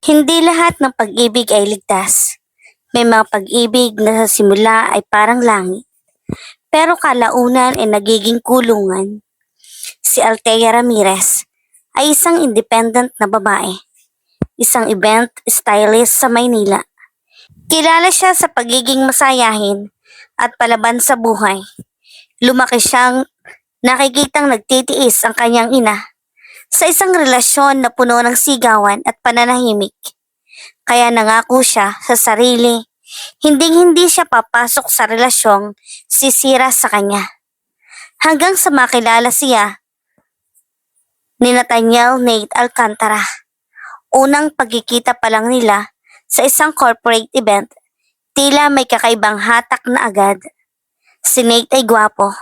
Hindi lahat ng pag-ibig ay ligtas. May mga pag-ibig na sa simula ay parang langit, pero kalaunan ay nagiging kulungan. Si Althea Ramirez ay isang independent na babae, isang event stylist sa Maynila. Kilala siya sa pagiging masayahin at palaban sa buhay. Lumaki siyang nakikitang nagtitiis ang kanyang ina sa isang relasyon na puno ng sigawan at pananahimik. Kaya nangako siya sa sarili, hinding-hindi siya papasok sa relasyong sisira sa kanya. Hanggang sa makilala siya ni Nathaniel Nate Alcantara. Unang pagkikita pa lang nila sa isang corporate event, tila may kakaibang hatak na agad. Si Nate ay gwapo,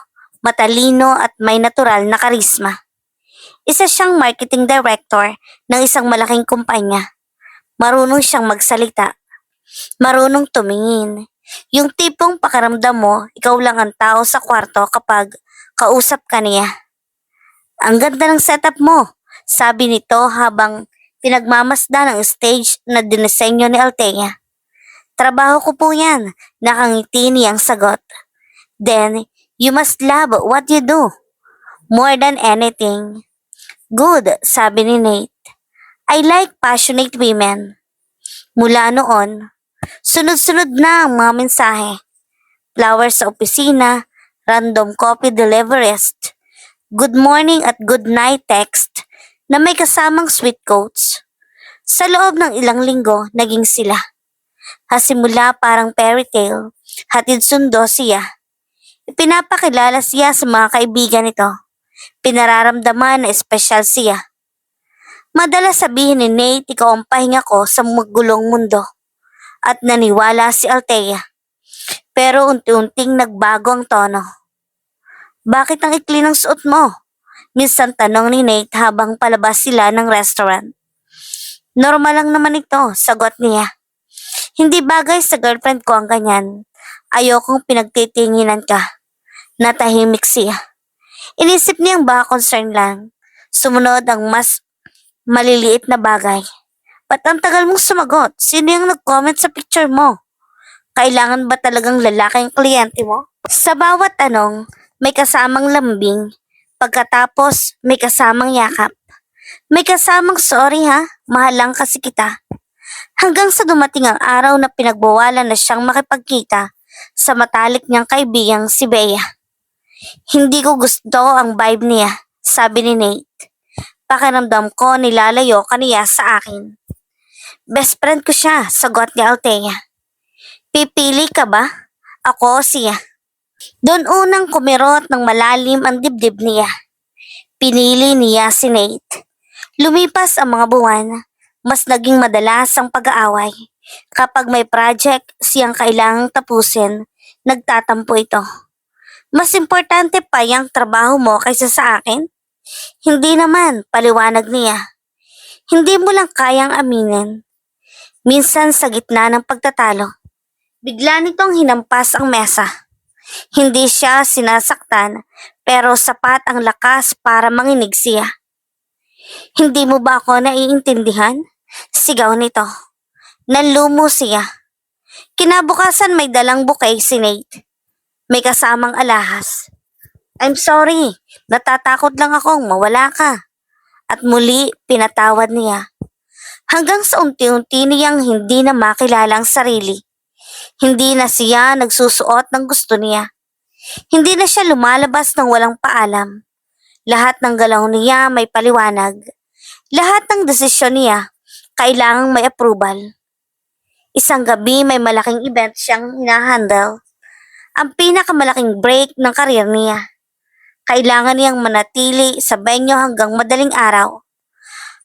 matalino at may natural na karisma. Isa siyang marketing director ng isang malaking kumpanya. Marunong siyang magsalita, marunong tumingin. Yung tipong pakiramdam mo, ikaw lang ang tao sa kwarto kapag kausap ka niya. Ang ganda ng setup mo, sabi nito habang pinagmamasdan ang stage na dinisenyo ni Althea. Trabaho ko po yan, nakangiti niyang sagot. Then, you must love what you do. More than anything. Good, sabi ni Nate. I like passionate women. Mula noon, sunod-sunod na ang mga mensahe. Flowers sa opisina, random coffee deliveries, good morning at good night text na may kasamang sweet quotes. Sa loob ng ilang linggo, naging sila. Hasimula parang fairy tale, hatid sundo siya. Ipinapakilala siya sa mga kaibigan nito. Pinararamdaman na espesyal siya. Madalas sabihin ni Nate, ikaw ang pahinga ko sa magulong mundo. At naniwala si Althea. Pero unti-unting nagbago ang tono. Bakit ang ikli ng suot mo? Minsan tanong ni Nate habang palabas sila ng restaurant. Normal lang naman ito, sagot niya. Hindi bagay sa girlfriend ko ang ganyan. Ayokong pinagtitinginan ka. Natahimik siya. Inisip niyang baka concern lang. Sumunod ang mas maliliit na bagay. Ba't ang tagal mong sumagot? Sino yung nag-comment sa picture mo? Kailangan ba talagang lalaki ang kliyente mo? Sa bawat tanong, may kasamang lambing. Pagkatapos, may kasamang yakap. May kasamang sorry ha, mahal lang kasi kita. Hanggang sa dumating ang araw na pinagbawalan na siyang makipagkita sa matalik niyang kaibigang si Bea. Hindi ko gusto ang vibe niya, sabi ni Nate. Pakiramdam ko nilalayo ka niya sa akin. Best friend ko siya, sagot ni Althea. Pipili ka ba? Ako o siya. Doon unang kumirot ng malalim ang dibdib niya. Pinili niya si Nate. Lumipas ang mga buwan, mas naging madalas ang pag-aaway. Kapag may project siyang kailangang tapusin, nagtatampo ito. Mas importante pa yung trabaho mo kaysa sa akin? Hindi naman, paliwanag niya. Hindi mo lang kayang aminin. Minsan sa gitna ng pagtatalo, bigla nitong hinampas ang mesa. Hindi siya sinasaktan, pero sapat ang lakas para manginig siya. Hindi mo ba ako naiintindihan? Sigaw nito. Nanlumo siya. Kinabukasan may dalang bouquet si Nate. May kasamang alahas. I'm sorry, natatakot lang akong mawala ka. At muli pinatawad niya. Hanggang sa unti-unti niyang hindi na makilala ang sarili. Hindi na siya nagsusuot ng gusto niya. Hindi na siya lumalabas ng walang paalam. Lahat ng galaw niya may paliwanag. Lahat ng desisyon niya kailangang may approval. Isang gabi may malaking event siyang hinahandle. Ang pinakamalaking break ng karir niya. Kailangan niyang manatili sa venue hanggang madaling araw.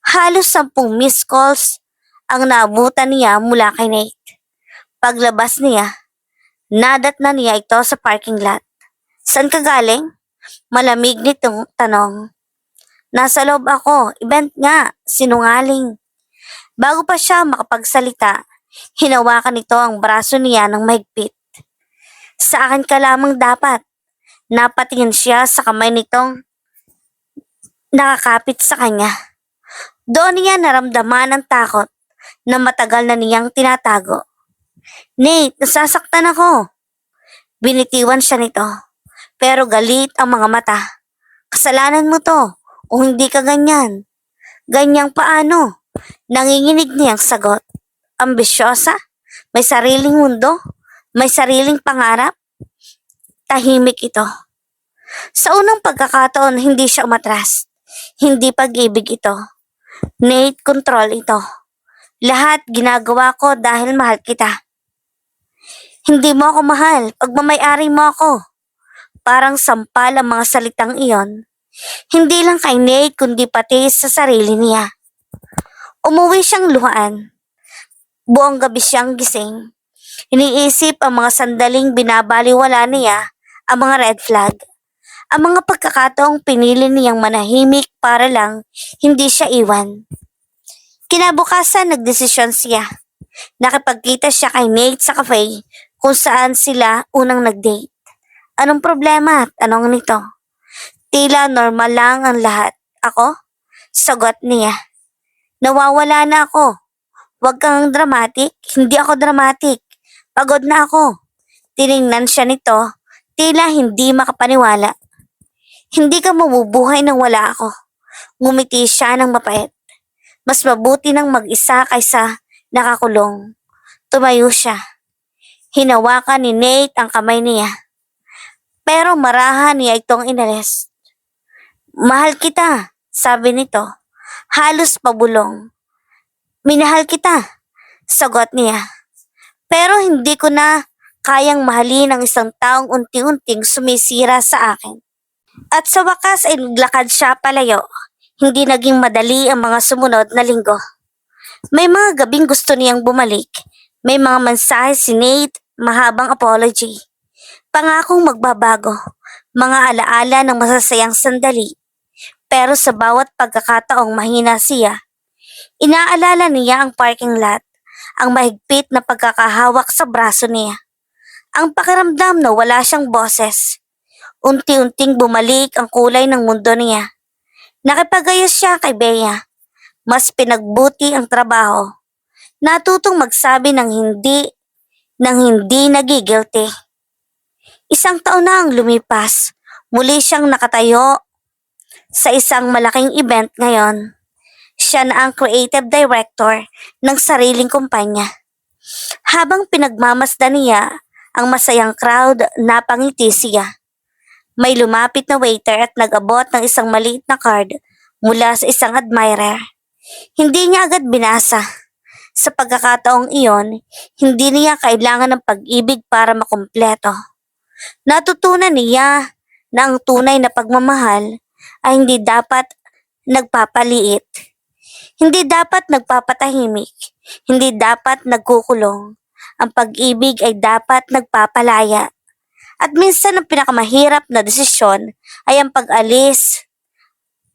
Halos 10 missed calls ang naabutan niya mula kay Nate. Paglabas niya, nadat na niya ito sa parking lot. Saan ka galing? Malamig nitong tanong. Nasa loob ako, event nga, sinungaling. Bago pa siya makapagsalita, hinawakan nito ang braso niya ng mahigpit. Sa akin ka lamang dapat. Napatingin siya sa kamay nitong nakakapit sa kanya. Doon niya naramdaman ang takot na matagal na niyang tinatago. Nate, nasasaktan ako. Binitiwan siya nito. Pero galit ang mga mata. Kasalanan mo to. O hindi ka ganyan. Ganyang paano? Nanginginig niyang sagot. Ambisyosa? May sariling mundo? May sariling pangarap? Tahimik ito. Sa unang pagkakataon, hindi siya umatras. Hindi pag-ibig ito. Nate, control ito. Lahat ginagawa ko dahil mahal kita. Hindi mo ako mahal, pagmamayari mo ako. Parang sampal ang mga salitang iyon. Hindi lang kay Nate kundi pati sa sarili niya. Umuwi siyang luhaan. Buong gabi siyang gising. Iniisip ang mga sandaling binabaliwala niya ang mga red flag. Ang mga pagkakataong pinili niyang manahimik para lang hindi siya iwan. Kinabukasan nagdesisyon siya. Nakipagkita siya kay Nate sa cafe kung saan sila unang nag-date. Anong problema at anong nito? Tila normal lang ang lahat. Ako? Sagot niya. Nawawala na ako. Huwag kang dramatic. Hindi ako dramatic. Pagod na ako. Tiningnan siya nito. Tila hindi makapaniwala. Hindi ka mabubuhay nang wala ako. Ngumiti siya ng mapait. Mas mabuti nang mag-isa kaysa nakakulong. Tumayo siya. Hinawakan ni Nate ang kamay niya. Pero marahan niya itong inalis. Mahal kita, sabi nito. Halos pabulong. Minahal kita, sagot niya. Pero hindi ko na kayang mahalin ang isang taong unti-unting sumisira sa akin. At sa wakas ay naglakad siya palayo. Hindi naging madali ang mga sumunod na linggo. May mga gabing gusto niyang bumalik. May mga mensahe si Nate, mahabang apology. Pangakong magbabago, mga alaala ng masasayang sandali. Pero sa bawat pagkakataong mahina siya, inaalala niya ang parking lot, ang mahigpit na pagkakahawak sa braso niya. Ang pakiramdam na wala siyang boses. Unti-unting bumalik ang kulay ng mundo niya. Nakipagayos siya kay Bea. Mas pinagbuti ang trabaho. Natutong magsabi ng hindi nagigilty. Isang taon na ang lumipas. Muli siyang nakatayo sa isang malaking event ngayon. Siya na ang creative director ng sariling kumpanya. Habang pinagmamasdan niya ang masayang crowd, napangiti siya. May lumapit na waiter at nag-abot ng isang maliit na card mula sa isang admirer. Hindi niya agad binasa. Sa pagkakataong iyon, hindi niya kailangan ng pag-ibig para makumpleto. Natutunan niya na ang tunay na pagmamahal ay hindi dapat nagpapaliit. Hindi dapat nagpapatahimik. Hindi dapat nagkukulong. Ang pag-ibig ay dapat nagpapalaya. At minsan ang pinakamahirap na desisyon ay ang pag-alis,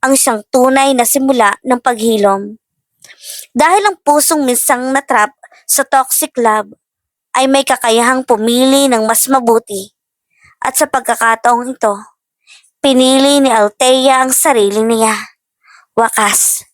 ang siyang tunay na simula ng paghilom. Dahil ang pusong minsang natrap sa toxic love ay may kakayahang pumili ng mas mabuti. At sa pagkakataong ito, pinili ni Althea ang sarili niya. Wakas.